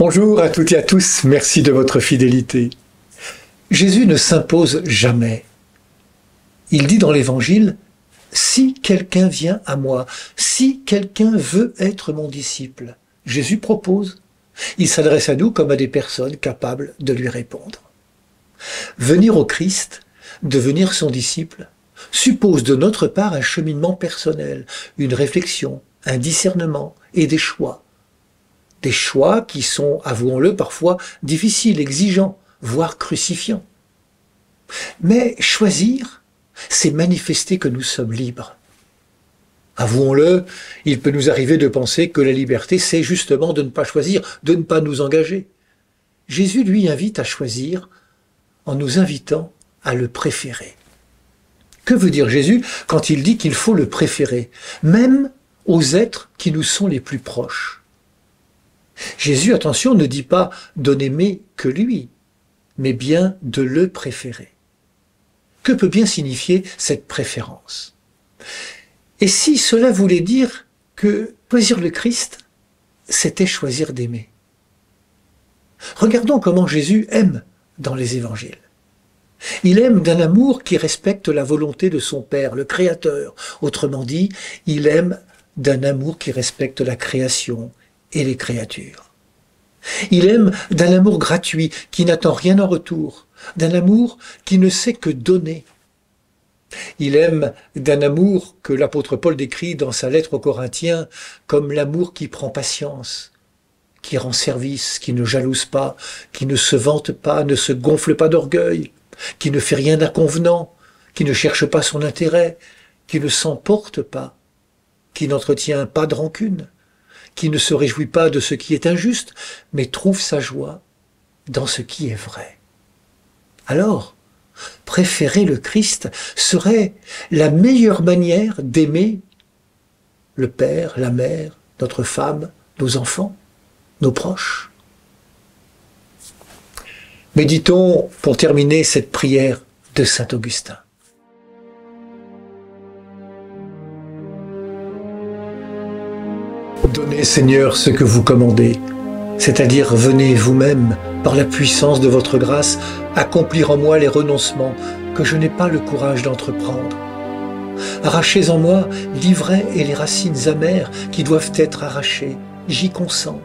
Bonjour à toutes et à tous, merci de votre fidélité. Jésus ne s'impose jamais. Il dit dans l'Évangile, « Si quelqu'un vient à moi, si quelqu'un veut être mon disciple », Jésus propose. Il s'adresse à nous comme à des personnes capables de lui répondre. Venir au Christ, devenir son disciple, suppose de notre part un cheminement personnel, une réflexion, un discernement et des choix. Des choix qui sont, avouons-le, parfois difficiles, exigeants, voire crucifiants. Mais choisir, c'est manifester que nous sommes libres. Avouons-le, il peut nous arriver de penser que la liberté, c'est justement de ne pas choisir, de ne pas nous engager. Jésus, lui, invite à choisir en nous invitant à le préférer. Que veut dire Jésus quand il dit qu'il faut le préférer, même aux êtres qui nous sont les plus proches? Jésus, attention, ne dit pas de n'aimer que lui, mais bien de le préférer. Que peut bien signifier cette préférence? Et si cela voulait dire que choisir le Christ, c'était choisir d'aimer? Regardons comment Jésus aime dans les évangiles. Il aime d'un amour qui respecte la volonté de son Père, le Créateur. Autrement dit, il aime d'un amour qui respecte la création et les créatures. Il aime d'un amour gratuit qui n'attend rien en retour, d'un amour qui ne sait que donner. Il aime d'un amour que l'apôtre Paul décrit dans sa lettre aux Corinthiens comme l'amour qui prend patience, qui rend service, qui ne jalouse pas, qui ne se vante pas, ne se gonfle pas d'orgueil, qui ne fait rien d'inconvenant, qui ne cherche pas son intérêt, qui ne s'emporte pas, qui n'entretient pas de rancune, qui ne se réjouit pas de ce qui est injuste, mais trouve sa joie dans ce qui est vrai. Alors, préférer le Christ serait la meilleure manière d'aimer le Père, la Mère, notre femme, nos enfants, nos proches. Méditons pour terminer cette prière de saint Augustin. Donnez, Seigneur, ce que vous commandez, c'est-à-dire venez vous-même, par la puissance de votre grâce, accomplir en moi les renoncements que je n'ai pas le courage d'entreprendre. Arrachez en moi l'ivraie et les racines amères qui doivent être arrachées, j'y consens.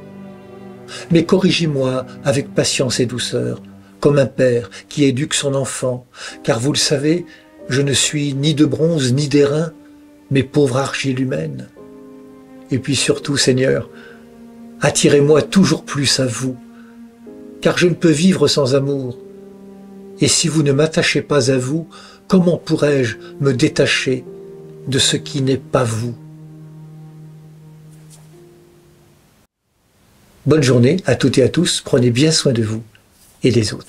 Mais corrigez-moi avec patience et douceur, comme un père qui éduque son enfant, car vous le savez, je ne suis ni de bronze ni d'airain, mais pauvre argile humaine. Et puis surtout, Seigneur, attirez-moi toujours plus à vous, car je ne peux vivre sans amour. Et si vous ne m'attachez pas à vous, comment pourrais-je me détacher de ce qui n'est pas vous? Bonne journée à toutes et à tous, prenez bien soin de vous et des autres.